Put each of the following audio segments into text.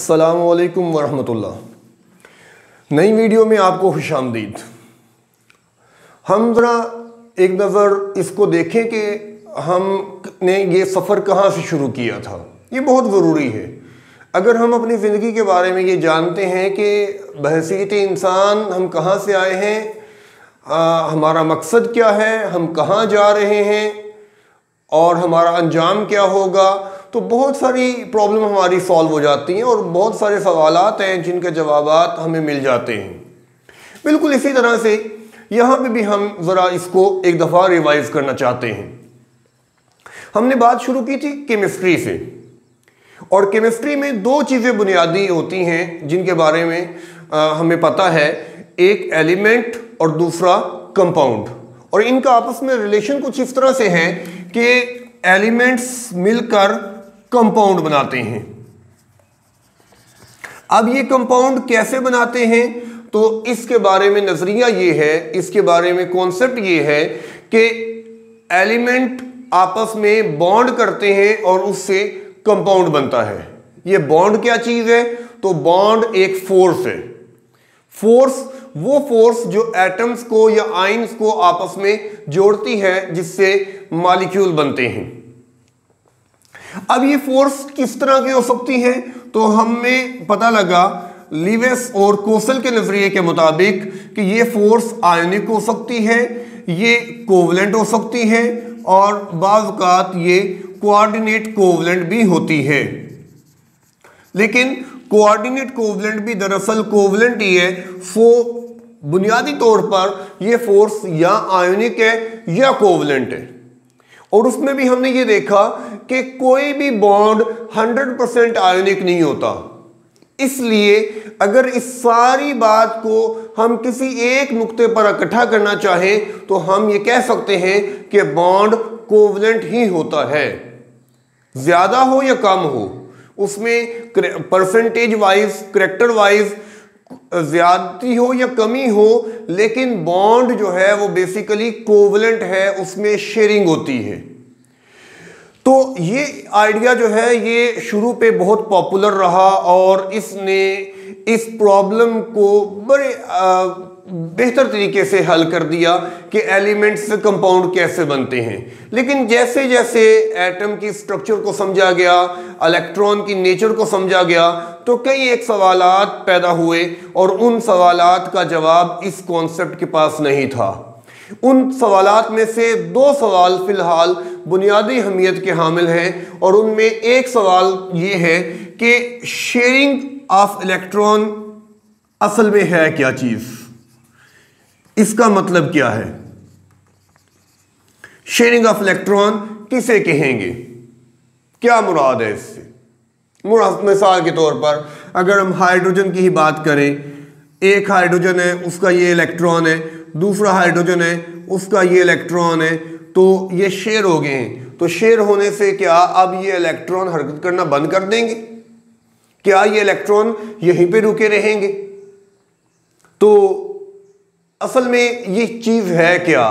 अस्सलामु अलैकुम वरहमतुल्लाह। नई वीडियो में आपको खुशामदीद। हम ज़रा एक नज़र इसको देखें कि हमने ये सफ़र कहाँ से शुरू किया था। ये बहुत ज़रूरी है। अगर हम अपनी ज़िंदगी के बारे में ये जानते हैं कि बहसीत इंसान हम कहाँ से आए हैं, हमारा मकसद क्या है, हम कहाँ जा रहे हैं और हमारा अंजाम क्या होगा, तो बहुत सारी प्रॉब्लम हमारी सॉल्व हो जाती हैं और बहुत सारे सवालात हैं जिनके जवाबात हमें मिल जाते हैं। बिल्कुल इसी तरह से यहाँ पे भी हम ज़रा इसको एक दफ़ा रिवाइज़ करना चाहते हैं। हमने बात शुरू की थी केमिस्ट्री से, और केमिस्ट्री में दो चीज़ें बुनियादी होती हैं जिनके बारे में हमें पता है, एक एलिमेंट और दूसरा कंपाउंड। और इनका आपस में रिलेशन कुछ इस तरह से है कि एलिमेंट्स मिलकर कंपाउंड बनाते हैं। अब ये कंपाउंड कैसे बनाते हैं, तो इसके बारे में नजरिया ये है, इसके बारे में कॉन्सेप्ट ये है कि एलिमेंट आपस में बॉन्ड करते हैं और उससे कंपाउंड बनता है। ये बॉन्ड क्या चीज है, तो बॉन्ड एक फोर्स है। फोर्स वो फोर्स जो एटम्स को या आयंस को आपस में जोड़ती है, जिससे मॉलिक्यूल बनते हैं। अब ये फोर्स किस तरह की हो सकती है, तो हमें पता लगा लीवेस और कोसल के नजरिए के मुताबिक कि ये फोर्स आयनिक हो सकती है, ये कोवलेंट हो सकती है और बाज़ औक़ात ये कोऑर्डिनेट कोवलेंट भी होती है। लेकिन कोऑर्डिनेट कोवलेंट भी दरअसल कोवलेंट ही है। बुनियादी तौर पर ये फोर्स या आयनिक है या कोवलेंट है। और उसमें भी हमने ये देखा कि कोई भी बॉन्ड 100% आयनिक नहीं होता। इसलिए अगर इस सारी बात को हम किसी एक नुक्ते पर इकट्ठा करना चाहें तो हम ये कह सकते हैं कि बॉन्ड कोवलेंट ही होता है। ज्यादा हो या कम हो, उसमें परसेंटेज वाइज, करैक्टर वाइज ज्यादती हो या कमी हो, लेकिन बॉन्ड जो है वो बेसिकली कोवलेंट है, उसमें शेयरिंग होती है। तो ये आइडिया जो है ये शुरू पे बहुत पॉपुलर रहा और इसने इस प्रॉब्लम को बड़े बेहतर तरीके से हल कर दिया कि एलिमेंट्स से कंपाउंड कैसे बनते हैं। लेकिन जैसे जैसे एटम की स्ट्रक्चर को समझा गया, इलेक्ट्रॉन की नेचर को समझा गया, तो कई एक सवालात पैदा हुए और उन सवालात का जवाब इस कॉन्सेप्ट के पास नहीं था। उन सवालात में से दो सवाल फिलहाल बुनियादी अहमियत के हामिल हैं, और उनमें एक सवाल ये है कि शेयरिंग ऑफ इलेक्ट्रॉन असल में है क्या चीज, इसका मतलब क्या है। शेयरिंग ऑफ इलेक्ट्रॉन किसे कहेंगे, क्या मुराद है इससे। मिसाल के तौर पर अगर हम हाइड्रोजन की ही बात करें, एक हाइड्रोजन है, उसका ये इलेक्ट्रॉन है, दूसरा हाइड्रोजन है, उसका ये इलेक्ट्रॉन है, तो ये शेयर हो गए हैं। तो शेयर होने से क्या अब ये इलेक्ट्रॉन हरकत करना बंद कर देंगे, क्या ये इलेक्ट्रॉन यहीं पे रुके रहेंगे। तो असल में ये चीज है क्या,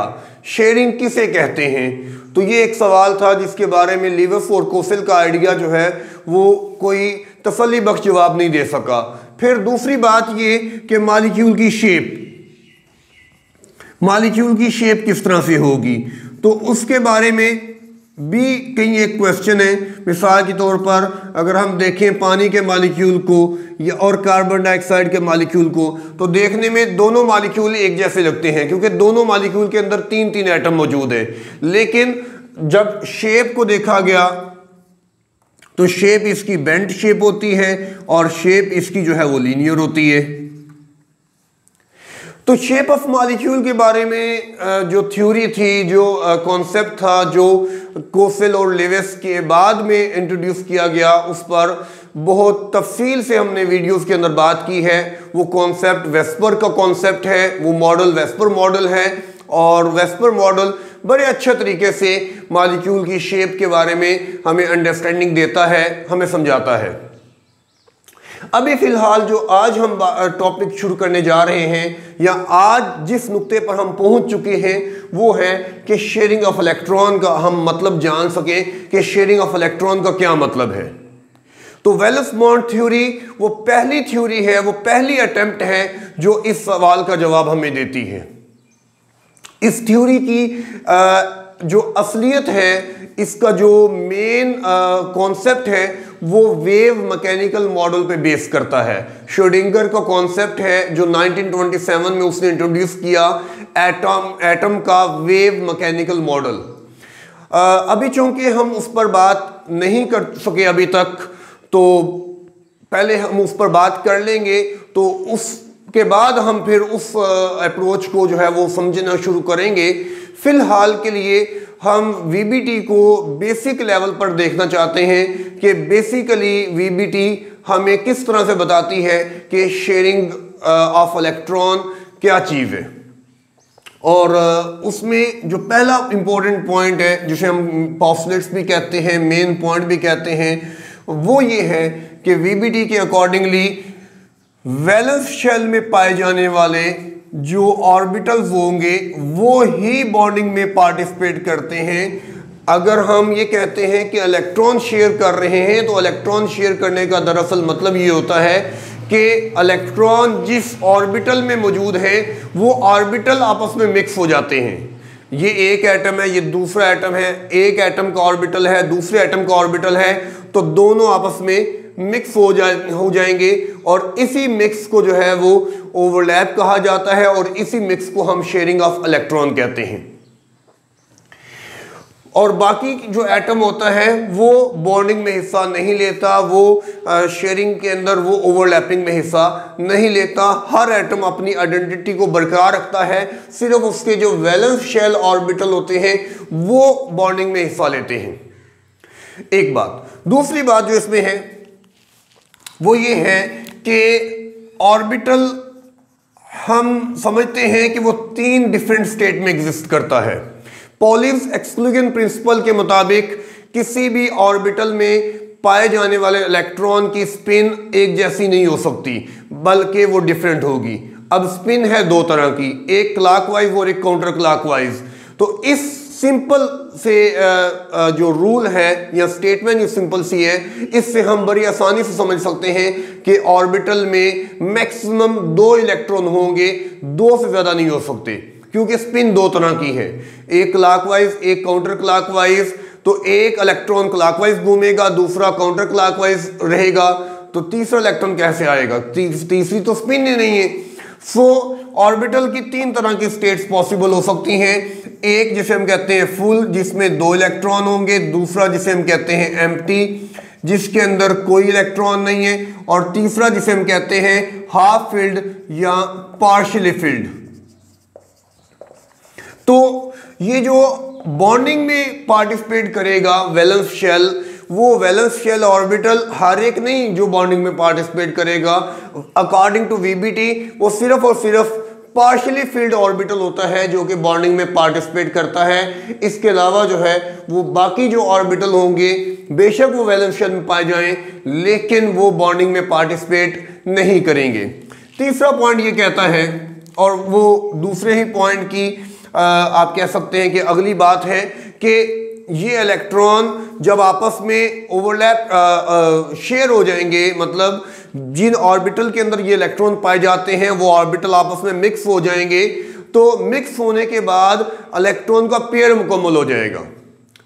शेयरिंग किसे कहते हैं। तो ये एक सवाल था जिसके बारे में लीवेस और कोसेल का आइडिया जो है वो कोई तसल्ली बख्श जवाब नहीं दे सका। फिर दूसरी बात ये कि मॉलिक्यूल की शेप किस तरह से होगी, तो उसके बारे में भी कई एक क्वेश्चन है। मिसाल के तौर पर अगर हम देखें पानी के मॉलिक्यूल को या और कार्बन डाइऑक्साइड के मॉलिक्यूल को, तो देखने में दोनों मॉलिक्यूल एक जैसे लगते हैं क्योंकि दोनों मॉलिक्यूल के अंदर 3-3 एटम मौजूद है। लेकिन जब शेप को देखा गया तो शेप इसकी बेंट शेप होती है और शेप इसकी जो है वो लीनियर होती है। तो शेप ऑफ मॉलिक्यूल के बारे में जो थ्योरी थी, जो कॉन्सेप्ट था, जो कोसेल और लीवेस के बाद में इंट्रोड्यूस किया गया, उस पर बहुत तफसील से हमने वीडियोस के अंदर बात की है। वो कॉन्सेप्ट वेस्पर का कॉन्सेप्ट है, वो मॉडल वेस्पर मॉडल है, और वेस्पर मॉडल बड़े अच्छे तरीके से मॉलिक्यूल की शेप के बारे में हमें अंडरस्टैंडिंग देता है, हमें समझाता है। अभी फिलहाल जो आज हम टॉपिक शुरू करने जा रहे हैं, या आज जिस नुक्ते पर हम पहुंच चुके हैं, वो है कि शेयरिंग ऑफ इलेक्ट्रॉन का हम मतलब जान सकें कि शेयरिंग ऑफ इलेक्ट्रॉन का क्या मतलब है। तो वैलेंस बॉन्ड थ्योरी वो पहली थ्योरी है, वो पहली अटेम्प्ट है जो इस सवाल का जवाब हमें देती है। इस थ्योरी की जो असलियत है, इसका जो मेन कॉन्सेप्ट है वो वेव मैकेनिकल मॉडल पे बेस करता है। श्रोडिंगर का कॉन्सेप्ट है जो 1927 में उसने इंट्रोड्यूस किया, एटम का वेव मैकेनिकल मॉडल। अभी चूंकि हम उस पर बात नहीं कर सके अभी तक, तो पहले हम उस पर बात कर लेंगे, तो उसके बाद हम फिर उस अप्रोच को जो है वो समझना शुरू करेंगे। फिलहाल के लिए हम वीबीटी को बेसिक लेवल पर देखना चाहते हैं कि बेसिकली वीबीटी हमें किस तरह से बताती है कि शेयरिंग ऑफ इलेक्ट्रॉन क्या चीज़ है। और उसमें जो पहला इंपॉर्टेंट पॉइंट है, जिसे हम पॉस्टुलेट्स भी कहते हैं, मेन पॉइंट भी कहते हैं, वो ये है कि वीबीटी के अकॉर्डिंगली वैलेंस शेल में पाए जाने वाले जो ऑर्बिटल्स होंगे वो ही बॉन्डिंग में पार्टिसिपेट करते हैं। अगर हम ये कहते हैं कि इलेक्ट्रॉन शेयर कर रहे हैं, तो इलेक्ट्रॉन शेयर करने का दरअसल मतलब ये होता है कि इलेक्ट्रॉन जिस ऑर्बिटल में मौजूद है वो ऑर्बिटल आपस में मिक्स हो जाते हैं। ये एक एटम है, ये दूसरा एटम है, एक एटम का ऑर्बिटल है, दूसरे एटम का ऑर्बिटल है, तो दोनों आपस में मिक्स हो जाएंगे और इसी मिक्स को जो है वो ओवरलैप कहा जाता है और इसी मिक्स को हम शेयरिंग ऑफ इलेक्ट्रॉन कहते हैं। और बाकी जो एटम होता है वो बॉन्डिंग में हिस्सा नहीं लेता, वो शेयरिंग के अंदर वो ओवरलैपिंग में हिस्सा नहीं लेता। हर एटम अपनी आइडेंटिटी को बरकरार रखता है, सिर्फ उसके जो वैलेंस शेल ऑर्बिटल होते हैं वो बॉन्डिंग में हिस्सा लेते हैं। एक बात। दूसरी बात जो इसमें है वो ये है कि ऑर्बिटल हम समझते हैं कि वो 3 डिफरेंट स्टेट में एग्जिस्ट करता है। पॉलिस एक्सक्लूजन प्रिंसिपल के मुताबिक किसी भी ऑर्बिटल में पाए जाने वाले इलेक्ट्रॉन की स्पिन एक जैसी नहीं हो सकती, बल्कि वो डिफरेंट होगी। अब स्पिन है 2 तरह की, एक क्लॉकवाइज और एक काउंटर क्लॉकवाइज। तो इस सिंपल से जो रूल है या स्टेटमेंट जो सिंपल सी है, इससे हम बड़ी आसानी से समझ सकते हैं कि ऑर्बिटल में मैक्सिमम 2 इलेक्ट्रॉन होंगे, 2 से ज्यादा नहीं हो सकते, क्योंकि स्पिन 2 तरह की है, एक क्लॉकवाइज एक काउंटर क्लॉकवाइज। तो एक इलेक्ट्रॉन क्लॉकवाइज घूमेगा, दूसरा काउंटर क्लॉकवाइज रहेगा, तो तीसरा इलेक्ट्रॉन कैसे आएगा? तीसरी तो स्पिन ही नहीं है। सो ऑर्बिटल की 3 तरह की स्टेट्स पॉसिबल हो सकती हैं। एक जिसे हम कहते हैं फुल, जिसमें 2 इलेक्ट्रॉन होंगे, दूसरा जिसे हम कहते हैं एम्प्टी, जिसके अंदर कोई इलेक्ट्रॉन नहीं है, और तीसरा जिसे हम कहते हैं हाफ फिल्ड या पार्शियली फिल्ड। तो ये जो बॉन्डिंग में पार्टिसिपेट करेगा वैलेंस शेल, वो वैलेंस शेल ऑर्बिटल हर एक नहीं जो बॉन्डिंग में पार्टिसिपेट करेगा, अकॉर्डिंग टू वीबीटी वो सिर्फ और सिर्फ पार्शियली फिल्ड ऑर्बिटल होता है जो कि बॉन्डिंग में पार्टिसिपेट करता है। इसके अलावा जो है वो बाकी जो ऑर्बिटल होंगे बेशक वो वैलेंस शेल में पाए जाएं, लेकिन वो बॉन्डिंग में पार्टिसिपेट नहीं करेंगे। तीसरा पॉइंट ये कहता है, और वो दूसरे ही पॉइंट की आप कह सकते हैं कि अगली बात है, कि ये इलेक्ट्रॉन जब आपस में ओवरलैप शेयर हो जाएंगे, मतलब जिन ऑर्बिटल के अंदर ये इलेक्ट्रॉन पाए जाते हैं वो ऑर्बिटल आपस में मिक्स हो जाएंगे, तो मिक्स होने के बाद इलेक्ट्रॉन का पेयर मुकम्मल हो जाएगा।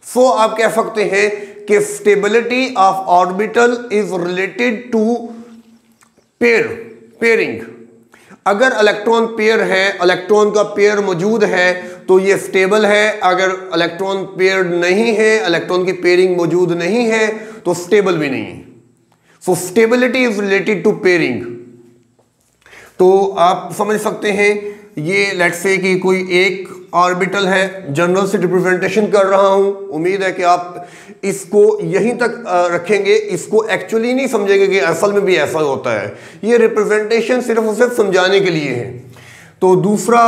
सो आप कह सकते हैं कि stability of orbital is related to pairing. अगर इलेक्ट्रॉन पेयर है, इलेक्ट्रॉन का पेयर मौजूद है, तो ये स्टेबल है। अगर इलेक्ट्रॉन पेयर नहीं है, इलेक्ट्रॉन की पेयरिंग मौजूद नहीं है, तो स्टेबल भी नहीं है। So stability is related to pairing. तो आप समझ सकते हैं, ये लेट्स से कि कोई एक ऑर्बिटल है, जनरल से रिप्रेजेंटेशन कर रहा हूं, उम्मीद है कि आप इसको यहीं तक रखेंगे, इसको एक्चुअली नहीं समझेंगे कि असल में भी ऐसा होता है। ये रिप्रेजेंटेशन सिर्फ और सिर्फ समझाने के लिए है। तो दूसरा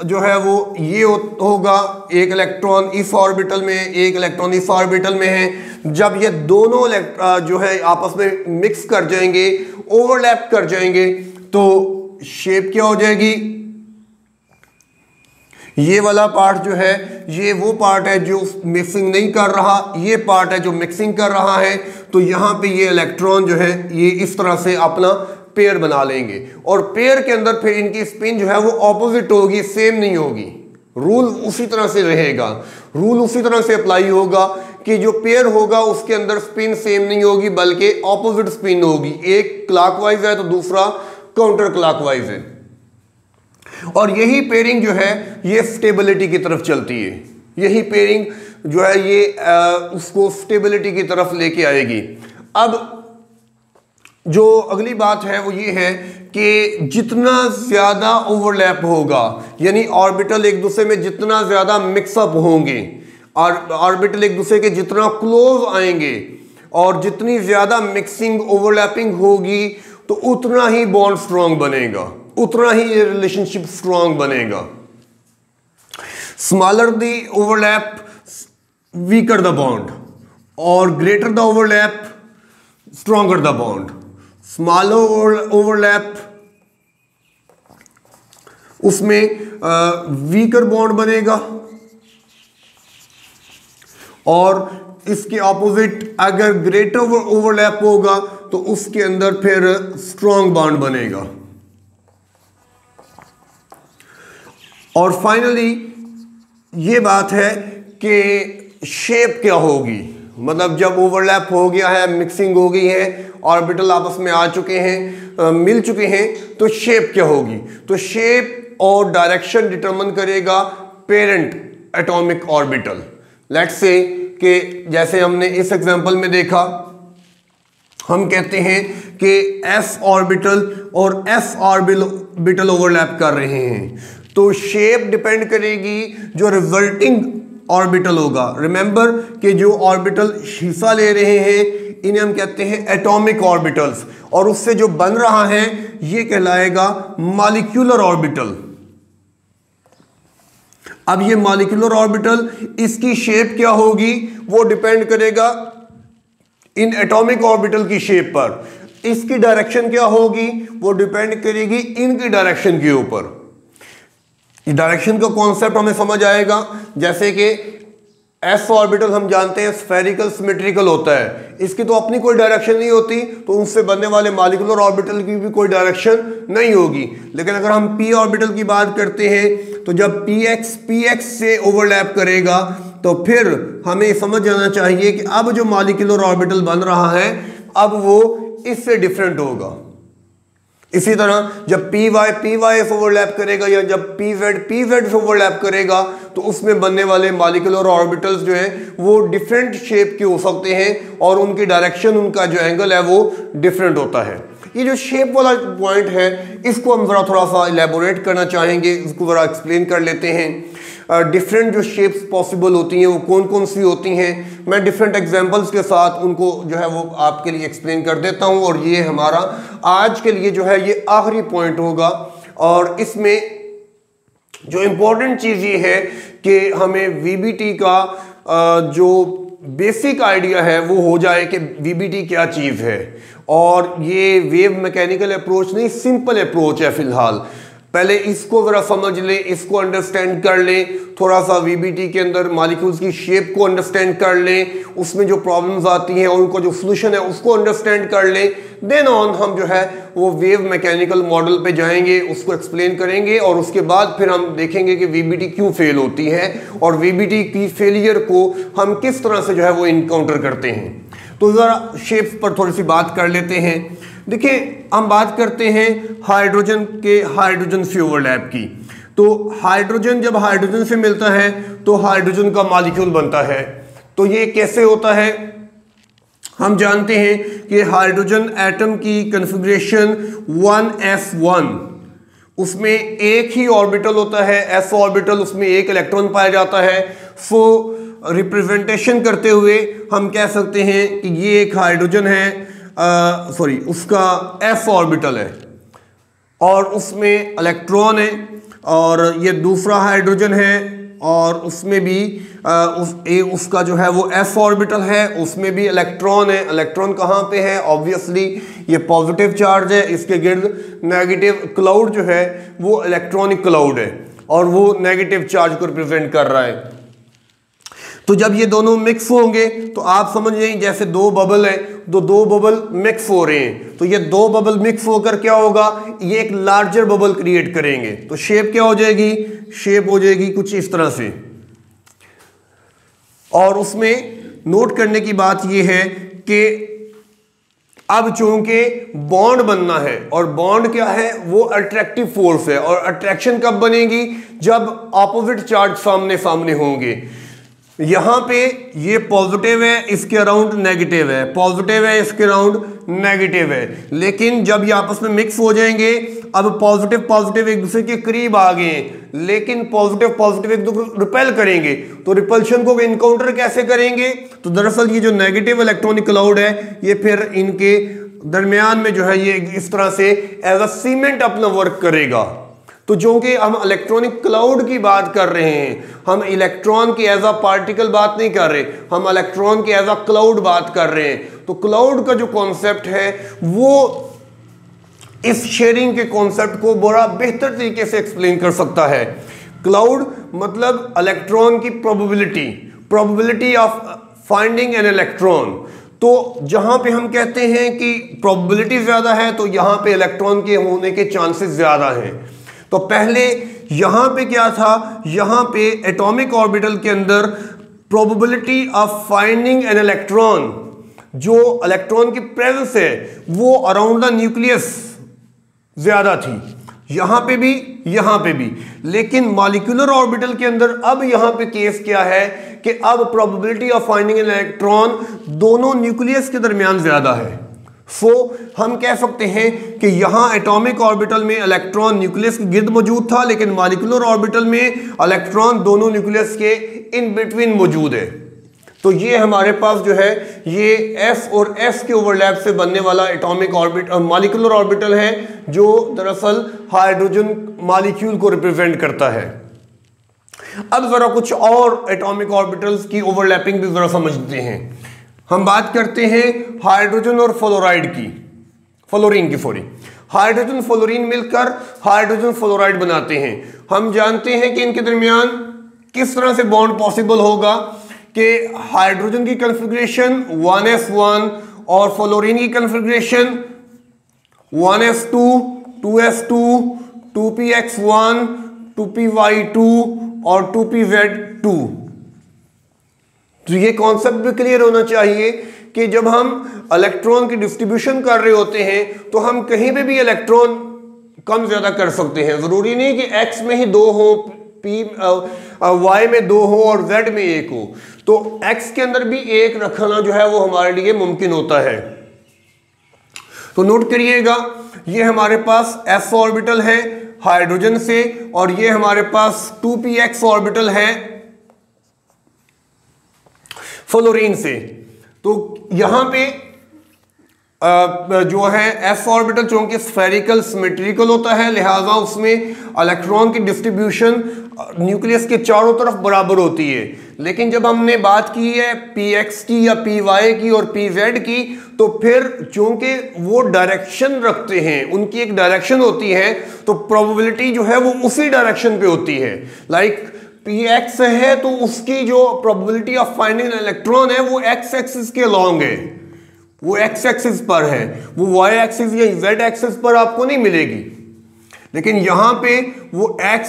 जो है वो ये होगा, एक इलेक्ट्रॉन इस ऑर्बिटल में, एक इलेक्ट्रॉन इस ऑर्बिटल में है। जब ये दोनों जो है आपस में मिक्स कर जाएंगे, ओवरलैप कर जाएंगे, तो शेप क्या हो जाएगी? ये वाला पार्ट जो है, ये वो पार्ट है जो मिक्सिंग नहीं कर रहा, ये पार्ट है जो मिक्सिंग कर रहा है। तो यहाँ पे ये इलेक्ट्रॉन जो है ये इस तरह से अपना पेयर बना लेंगे, और पेयर के अंदर फिर इनकी स्पिन जो है वो ऑपोजिट होगी, सेम नहीं होगी। रूल उसी तरह से रहेगा, रूल उसी तरह से अप्लाई होगा कि जो पेयर होगा उसके अंदर स्पिन सेम नहीं होगी बल्कि ऑपोजिट स्पिन होगी। एक क्लॉकवाइज है तो दूसरा काउंटर क्लॉकवाइज है, और यही पेयरिंग जो है ये स्टेबिलिटी की तरफ चलती है। यही पेयरिंग जो है ये उसको स्टेबिलिटी की तरफ लेके आएगी। अब जो अगली बात है वो ये है कि जितना ज्यादा ओवरलैप होगा, यानी ऑर्बिटल एक दूसरे में जितना ज्यादा मिक्सअप होंगे और ऑर्बिटल एक दूसरे के जितना क्लोज आएंगे और जितनी ज्यादा मिक्सिंग ओवरलैपिंग होगी तो उतना ही बॉन्ड स्ट्रांग बनेगा, उतना ही ये रिलेशनशिप स्ट्रांग बनेगा। Smaller the overlap weaker the bond, और greater the overlap stronger the bond. Smaller overlap उसमें वीकर बॉन्ड बनेगा, और इसके ऑपोजिट अगर ग्रेटर ओवरलैप होगा तो उसके अंदर फिर स्ट्रॉन्ग बॉन्ड बनेगा। और फाइनली ये बात है कि शेप क्या होगी, मतलब जब ओवरलैप हो गया है, मिक्सिंग हो गई है, ऑर्बिटल आपस में आ चुके हैं, मिल चुके हैं, तो शेप क्या होगी। तो शेप और डायरेक्शन डिटरमिन करेगा parent atomic orbital. Let's say कि जैसे हमने इस एग्जांपल में देखा, हम कहते हैं कि s ऑर्बिटल और s ऑर्बिटल ओवरलैप कर रहे हैं, तो शेप डिपेंड करेगी जो रिजल्टिंग ऑर्बिटल होगा। रिमेंबर कि जो ऑर्बिटल हिस्सा ले रहे हैं इन्हें हम कहते हैं एटॉमिक ऑर्बिटल्स, और उससे जो बन रहा है ये कहलाएगा मॉलिक्यूलर ऑर्बिटल। अब ये मॉलिक्यूलर ऑर्बिटल, इसकी शेप क्या होगी वो डिपेंड करेगा इन एटॉमिक ऑर्बिटल की शेप पर। इसकी डायरेक्शन क्या होगी वो डिपेंड करेगी इनकी डायरेक्शन के ऊपर। डायरेक्शन का कॉन्सेप्ट हमें समझ आएगा, जैसे कि एस ऑर्बिटल हम जानते हैं स्फेरिकल सिमेट्रिकल होता है, इसकी तो अपनी कोई डायरेक्शन नहीं होती, तो उससे बनने वाले मॉलिक्यूलर ऑर्बिटल की भी कोई डायरेक्शन नहीं होगी। लेकिन अगर हम पी ऑर्बिटल की बात करते हैं तो जब px से ओवरलैप करेगा तो फिर हमें समझ जाना चाहिए कि अब जो मॉलिक्यूलर ऑर्बिटल बन रहा है अब वो इससे डिफरेंट होगा। इसी तरह जब py से ओवरलैप करेगा या जब pz से ओवरलैप करेगा तो उसमें बनने वाले मॉलिक्यूलर ऑर्बिटल्स जो हैं वो डिफरेंट शेप के हो सकते हैं और उनकी डायरेक्शन, उनका जो एंगल है वो डिफरेंट होता है। ये जो शेप वाला पॉइंट है इसको हम जरा थोड़ा सा इलेबोरेट करना चाहेंगे, इसको जरा एक्सप्लेन कर लेते हैं। डिफरेंट जो शेप्स पॉसिबल होती हैं वो कौन कौन सी होती हैं, मैं डिफरेंट एग्जांपल्स के साथ उनको जो है वो आपके लिए एक्सप्लेन कर देता हूं। और ये हमारा आज के लिए जो है ये आखिरी पॉइंट होगा, और इसमें जो इम्पोर्टेंट चीज़ ये है कि हमें वीबीटी का जो बेसिक आइडिया है वो हो जाए कि वीबीटी क्या चीज़ है। और ये वेव मैकेनिकल अप्रोच नहीं, सिंपल अप्रोच है फिलहाल। पहले इसको ज़रा समझ लें, इसको अंडरस्टैंड कर लें, थोड़ा सा वीबीटी के अंदर मॉलिक्यूल्स की शेप को अंडरस्टैंड कर लें, उसमें जो प्रॉब्लम्स आती हैं और उनका जो सोल्यूशन है उसको अंडरस्टैंड कर लें। देन ऑन हम जो है वो वेव मैकेनिकल मॉडल पे जाएंगे, उसको एक्सप्लेन करेंगे, और उसके बाद फिर हम देखेंगे कि वीबीटी क्यों फेल होती है और वीबीटी की फेलियर को हम किस तरह से जो है वो इनकाउंटर करते हैं। तो ज़रा शेप्स पर थोड़ी सी बात कर लेते हैं। देखिए, हम बात करते हैं हाइड्रोजन से ओवरलैप की। तो हाइड्रोजन जब हाइड्रोजन से मिलता है तो हाइड्रोजन का मॉलिक्यूल बनता है। तो ये कैसे होता है, हम जानते हैं कि हाइड्रोजन एटम की कॉन्फ़िगरेशन 1s1, उसमें एक ही ऑर्बिटल होता है s ऑर्बिटल, उसमें एक इलेक्ट्रॉन पाया जाता है। सो रिप्रेजेंटेशन करते हुए हम कह सकते हैं कि ये एक हाइड्रोजन है, उसका s ऑर्बिटल है और उसमें इलेक्ट्रॉन है, और ये दूसरा हाइड्रोजन है और उसमें भी उसका जो है वो s ऑर्बिटल है, उसमें भी इलेक्ट्रॉन है। इलेक्ट्रॉन कहाँ पे है, ऑब्वियसली ये पॉजिटिव चार्ज है, इसके गिर्द नेगेटिव क्लाउड जो है वो इलेक्ट्रॉनिक क्लाउड है और वो नेगेटिव चार्ज को रिप्रेजेंट कर रहा है। तो जब ये दोनों मिक्स होंगे तो आप समझ लें जैसे दो बबल है, तो दो बबल मिक्स हो रहे हैं, तो ये दो बबल मिक्स होकर क्या होगा, ये एक लार्जर बबल क्रिएट करेंगे। तो शेप क्या हो जाएगी, शेप हो जाएगी कुछ इस तरह से। और उसमें नोट करने की बात यह है कि अब चूंकि बॉन्ड बनना है, और बॉन्ड क्या है, वो अट्रैक्टिव फोर्स है, और अट्रैक्शन कब बनेगी, जब ऑपोजिट चार्ज सामने सामने होंगे। यहां पे ये पॉजिटिव है, इसके अराउंड नेगेटिव है, पॉजिटिव है, इसके अराउंड नेगेटिव है, लेकिन जब ये आपस में मिक्स हो जाएंगे, अब पॉजिटिव पॉजिटिव एक दूसरे के करीब आ गए हैं, लेकिन पॉजिटिव पॉजिटिव एक दूसरे को रिपेल करेंगे, तो रिपल्शन को इनकाउंटर कैसे करेंगे, तो दरअसल ये जो नेगेटिव इलेक्ट्रॉनिक क्लाउड है, ये फिर इनके दरमियान में जो है ये इस तरह से एज अ सीमेंट अपना वर्क करेगा। तो जो कि हम इलेक्ट्रॉनिक क्लाउड की बात कर रहे हैं, हम इलेक्ट्रॉन की एज अ पार्टिकल बात नहीं कर रहे, हम इलेक्ट्रॉन की एज अ क्लाउड बात कर रहे हैं। तो क्लाउड का जो कॉन्सेप्ट है वो इस शेयरिंग के कॉन्सेप्ट को बड़ा बेहतर तरीके से एक्सप्लेन कर सकता है। क्लाउड मतलब इलेक्ट्रॉन की probability of finding an electron. तो जहां पे हम कहते हैं कि प्रोबेबिलिटी ज्यादा है, तो यहां पे इलेक्ट्रॉन के होने के चांसेस ज्यादा हैं। तो पहले यहां पे क्या था, यहां पे एटॉमिक ऑर्बिटल के अंदर probability of finding an electron, जो इलेक्ट्रॉन की प्रेजेंस है वो अराउंड द न्यूक्लियस ज्यादा थी, यहां पे भी यहां पे भी। लेकिन मॉलिक्यूलर ऑर्बिटल के अंदर अब यहां पे केस क्या है कि अब probability of finding an electron दोनों न्यूक्लियस के दरमियान ज्यादा है। सो हम कह सकते हैं कि यहां एटॉमिक ऑर्बिटल में इलेक्ट्रॉन न्यूक्लियस के गिर्द मौजूद था, लेकिन मॉलिक्यूलर ऑर्बिटल में इलेक्ट्रॉन दोनों न्यूक्लियस के इन बिटवीन मौजूद है। तो ये हमारे पास जो है ये s और s के ओवरलैप से बनने वाला एटॉमिक ऑर्बिट और मॉलिक्यूलर ऑर्बिटल है, जो दरअसल हाइड्रोजन मॉलिक्यूल को रिप्रेजेंट करता है। अब जरा कुछ और एटॉमिक ऑर्बिटल्स की ओवरलैपिंग भी जरा समझते हैं। हम बात करते हैं हाइड्रोजन और फ्लोरीन की हाइड्रोजन फ्लोरीन मिलकर हाइड्रोजन फ्लोराइड बनाते हैं। हम जानते हैं कि इनके दरमियान किस तरह से बॉन्ड पॉसिबल होगा कि हाइड्रोजन की कॉन्फ़िगरेशन 1s1 और फ्लोरीन की configuration 1s2 2s2 2px1 2py2 और 2pz2। तो ये कॉन्सेप्ट भी क्लियर होना चाहिए कि जब हम इलेक्ट्रॉन की डिस्ट्रीब्यूशन कर रहे होते हैं तो हम कहीं पे भी इलेक्ट्रॉन कम ज्यादा कर सकते हैं। जरूरी नहीं कि x में ही 2 हो, y में 2 हो और z में 1 हो। तो x के अंदर भी 1 रखना जो है वो हमारे लिए मुमकिन होता है। तो नोट करिएगा, ये हमारे पास s ऑर्बिटल है हाइड्रोजन से, और ये हमारे पास 2px ऑर्बिटल है फ्लोरीन से। तो यहां पे जो है s ऑर्बिटल चूंकि स्फेरिकल सिमेट्रिकल होता है, लिहाजा उसमें इलेक्ट्रॉन की डिस्ट्रीब्यूशन न्यूक्लियस के चारों तरफ बराबर होती है। लेकिन जब हमने बात की है px की या py की और pz की, तो फिर चूंकि वो डायरेक्शन रखते हैं, उनकी एक डायरेक्शन होती है, तो प्रोबेबिलिटी जो है वो उसी डायरेक्शन पे होती है। लाइक px है तो उसकी जो प्रोबेबिलिटी ऑफ फाइंडिंग इलेक्ट्रॉन है वो x एक्सिस के अलॉन्ग है, वो x एक्सिस पर है, वो y एक्सिस या z एक्सिस पर आपको नहीं मिलेगी। लेकिन यहां पे वो x,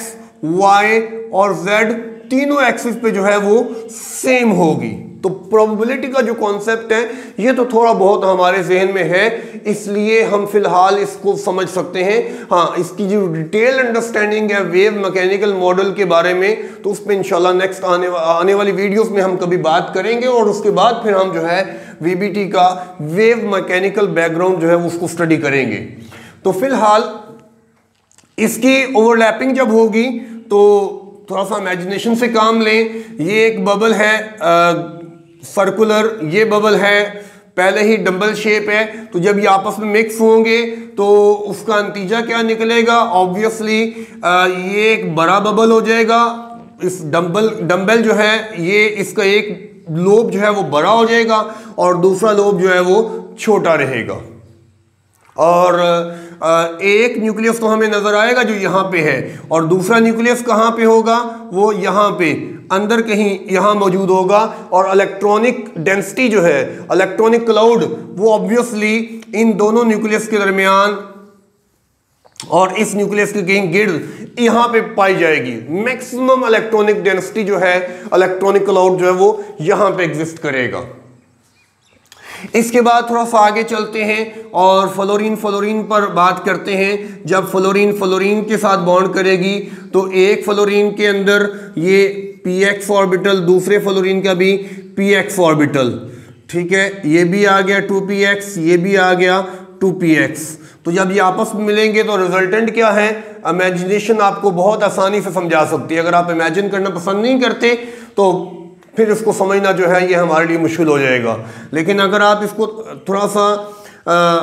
y और z तीनों एक्सिस पे जो है वो सेम होगी। तो प्रोबेबिलिटी का जो कॉन्सेप्ट है ये तो थोड़ा बहुत हमारे जहन में है, इसलिए हम फिलहाल इसको समझ सकते हैं। हाँ, इसकी जो डिटेल अंडरस्टैंडिंग है वेव मैकेनिकल मॉडल के बारे में, तो उस पर इंशाल्लाह नेक्स्ट आने वाली वीडियोस में हम कभी बात करेंगे, और उसके बाद फिर हम जो है वीबीटी का वेव मैकेनिकल बैकग्राउंड जो है उसको स्टडी करेंगे। तो फिलहाल इसकी ओवरलैपिंग जब होगी तो थोड़ा सा इमेजिनेशन से काम लें। ये एक बबल है सर्कुलर, ये बबल है पहले ही डंबल शेप है, तो जब ये आपस में मिक्स होंगे तो उसका नतीजा क्या निकलेगा, ऑब्वियसली ये एक बड़ा बबल हो जाएगा। इस डंबल जो है ये इसका एक लोब जो है वो बड़ा हो जाएगा और दूसरा लोब जो है वो छोटा रहेगा। और एक न्यूक्लियस तो हमें नजर आएगा जो यहाँ पे है, और दूसरा न्यूक्लियस कहाँ पे होगा, वो यहाँ पे अंदर कहीं यहाँ मौजूद होगा। और इलेक्ट्रॉनिक डेंसिटी जो है, इलेक्ट्रॉनिक क्लाउड, वो ऑब्वियसली इन दोनों न्यूक्लियस के दरमियान और इस न्यूक्लियस के कहीं गिर्द यहाँ पे पाई जाएगी। मैक्सिमम इलेक्ट्रॉनिक डेंसिटी जो है, इलेक्ट्रॉनिक क्लाउड जो है वो यहाँ पे एग्जिस्ट करेगा। इसके बाद थोड़ा सा आगे चलते हैं और फ्लोरीन पर बात करते हैं। जब फ्लोरीन के साथ बॉन्ड करेगी तो एक फ्लोरीन के अंदर ये px ऑर्बिटल, दूसरे फ्लोरीन का भी px ऑर्बिटल, ठीक है, ये भी आ गया 2px, ये भी आ गया 2px। तो जब ये आपस में मिलेंगे तो रिजल्टेंट क्या है, इमेजिनेशन आपको बहुत आसानी से समझा सकती है। अगर आप इमेजिन करना पसंद नहीं करते तो फिर इसको समझना जो है ये हमारे लिए मुश्किल हो जाएगा। लेकिन अगर आप इसको थोड़ा सा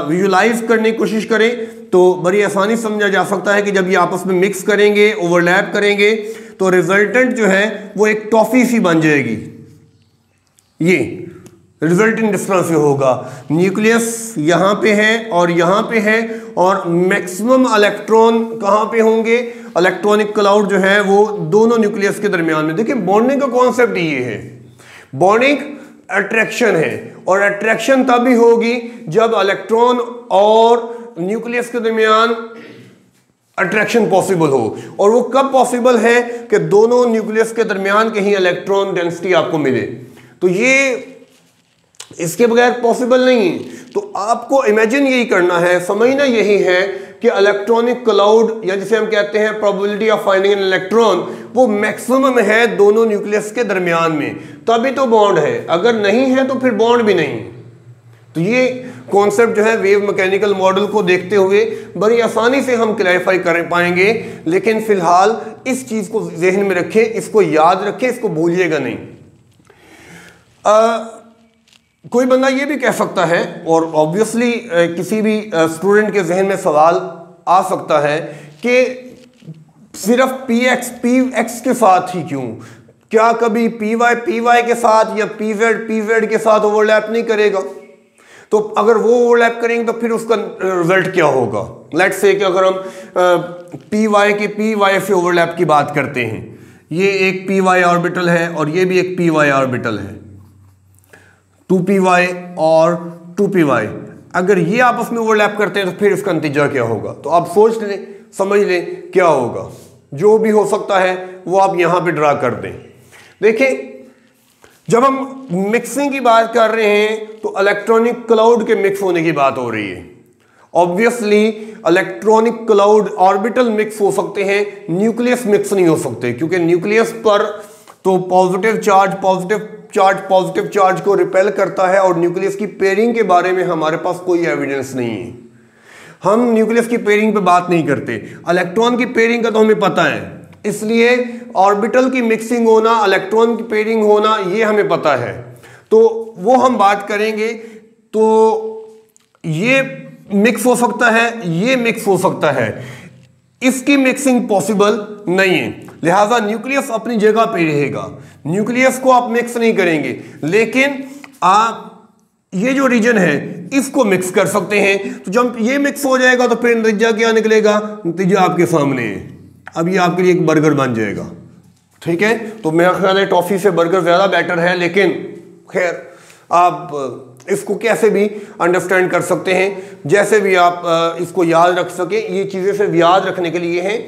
विजुलाइज करने की कोशिश करें तो बड़ी आसानी समझा जा सकता है कि जब ये आपस में मिक्स करेंगे, ओवरलैप करेंगे, तो रिजल्टेंट जो है वो एक टॉफी सी बन जाएगी। ये रिजल्टेंट डिफरेंस होगा, न्यूक्लियस यहाँ पे है और यहाँ पे है, और मैक्सिमम इलेक्ट्रॉन कहाँ पे होंगे, इलेक्ट्रॉनिक क्लाउड जो है वो दोनों न्यूक्लियस के दरमियान में। देखिए बॉन्डिंग का कॉन्सेप्ट ये है, बॉन्डिंग अट्रैक्शन है, और अट्रैक्शन तभी होगी जब इलेक्ट्रॉन और न्यूक्लियस के दरमियान अट्रैक्शन पॉसिबल हो। और वो कब पॉसिबल है कि दोनों न्यूक्लियस के दरमियान कहीं इलेक्ट्रॉन डेंसिटी आपको मिले। तो ये इसके बगैर पॉसिबल नहीं है। तो आपको इमेजिन यही करना है, समझना यही है कि इलेक्ट्रॉनिक क्लाउड, या जिसे हम कहते हैं probability of finding an electron, वो मैक्सिमम है दोनों न्यूक्लियस के दरमियान में, तभी तो बॉन्ड है। अगर नहीं है तो फिर बॉन्ड भी नहीं। तो ये कॉन्सेप्ट जो है वेव मैकेनिकल मॉडल को देखते हुए बड़ी आसानी से हम क्लैरिफाई कर पाएंगे। लेकिन फिलहाल इस चीज को जहन में रखें, इसको याद रखें, इसको भूलिएगा नहीं। कोई बंदा ये भी कह सकता है, और ऑब्वियसली किसी भी स्टूडेंट के जहन में सवाल आ सकता है कि सिर्फ px के साथ ही क्यों, क्या कभी py के साथ या pz के साथ ओवरलैप नहीं करेगा? तो अगर वो ओवरलैप करेंगे तो फिर उसका रिजल्ट क्या होगा? लेट्स से कि अगर हम py से ओवरलैप की बात करते हैं, ये एक py ऑर्बिटल है और ये भी एक py ऑर्बिटल है, 2py और 2py, अगर ये आपस में ओवरलैप करते हैं तो फिर इसका नतीजा क्या होगा? तो आप सोच लें, समझ लें क्या होगा। जो भी हो सकता है वो आप यहां पे ड्रा कर दें। देखें, जब हम मिक्सिंग की बात कर रहे हैं तो इलेक्ट्रॉनिक क्लाउड के मिक्स होने की बात हो रही है। Obviously electronic cloud orbital mix हो सकते हैं, न्यूक्लियस मिक्स नहीं हो सकते, क्योंकि न्यूक्लियस पर तो पॉजिटिव चार्ज को रिपेल करता है, और न्यूक्लियस की पेयरिंग के बारे में हमारे पास कोई एविडेंस नहीं है। हम न्यूक्लियस की पेयरिंग पे बात नहीं करते, इलेक्ट्रॉन की पेयरिंग का तो हमें पता है, इसलिए ऑर्बिटल की मिक्सिंग होना, इलेक्ट्रॉन की पेयरिंग होना, ये हमें पता है। तो वो हम बात करेंगे। तो ये मिक्स हो सकता है, ये मिक्स हो सकता है, इसकी मिक्सिंग पॉसिबल नहीं है। लिहाजा न्यूक्लियस अपनी जगह पे रहेगा, न्यूक्लियस को आप मिक्स नहीं करेंगे, लेकिन आप ये जो रीजन है इसको मिक्स कर सकते हैं। तो जब ये मिक्स हो जाएगा तो फिर नतीजा क्या निकलेगा? नतीजा आपके सामने है। अब ये आपके लिए एक बर्गर बन जाएगा, ठीक है। तो मेरा ख्याल है टॉफी से बर्गर ज्यादा बेटर है, लेकिन खैर आप इसको कैसे भी अंडरस्टैंड कर सकते हैं, जैसे भी आप इसको याद रख सके। ये चीज़ें सिर्फ याद रखने के लिए हैं,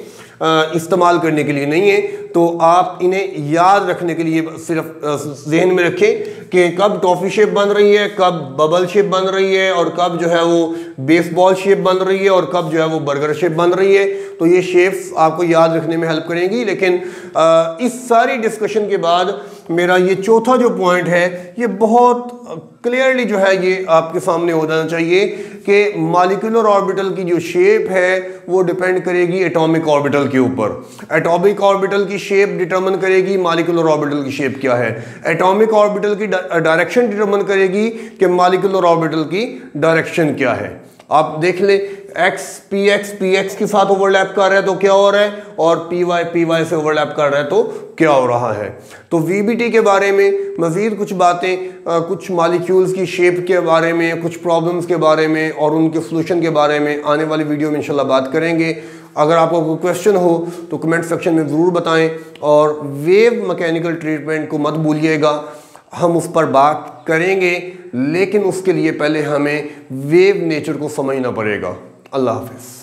इस्तेमाल करने के लिए नहीं है। तो आप इन्हें याद रखने के लिए सिर्फ जहन में रखें कि कब टॉफी शेप बन रही है, कब बबल शेप बन रही है, और कब जो है वो बेसबॉल शेप बन रही है, और कब जो है वो बर्गर शेप बन रही है। तो ये शेप्स आपको याद रखने में हेल्प करेंगी। लेकिन इस सारी डिस्कशन के बाद मेरा ये चौथा जो पॉइंट है, ये बहुत क्लियरली जो है ये आपके सामने हो जाना चाहिए कि मॉलिक्यूलर ऑर्बिटल की जो शेप है वो डिपेंड करेगी एटॉमिक ऑर्बिटल के ऊपर। एटॉमिक ऑर्बिटल की शेप डिटरमिन करेगी मॉलिक्यूलर ऑर्बिटल की शेप क्या है। एटॉमिक ऑर्बिटल की डायरेक्शन डिटरमिन करेगी कि मॉलिक्यूलर ऑर्बिटल की डायरेक्शन क्या है। आप देख ले, एक्स पी एक्स के साथ ओवरलैप कर रहा है तो क्या हो रहा है, और पी वाई से ओवरलैप कर रहा है तो क्या हो रहा है। तो वीबीटी के बारे में मजीद कुछ बातें, कुछ मॉलिक्यूल्स की शेप के बारे में, कुछ प्रॉब्लम्स के बारे में और उनके सोल्यूशन के बारे में आने वाली वीडियो में इंशाल्लाह बात करेंगे। अगर आपको कोई क्वेश्चन हो तो कमेंट सेक्शन में ज़रूर बताएं, और वेव मैकेनिकल ट्रीटमेंट को मत भूलिएगा, हम उस पर बात करेंगे, लेकिन उसके लिए पहले हमें वेव नेचर को समझना पड़ेगा। अल्लाह हाफिज़।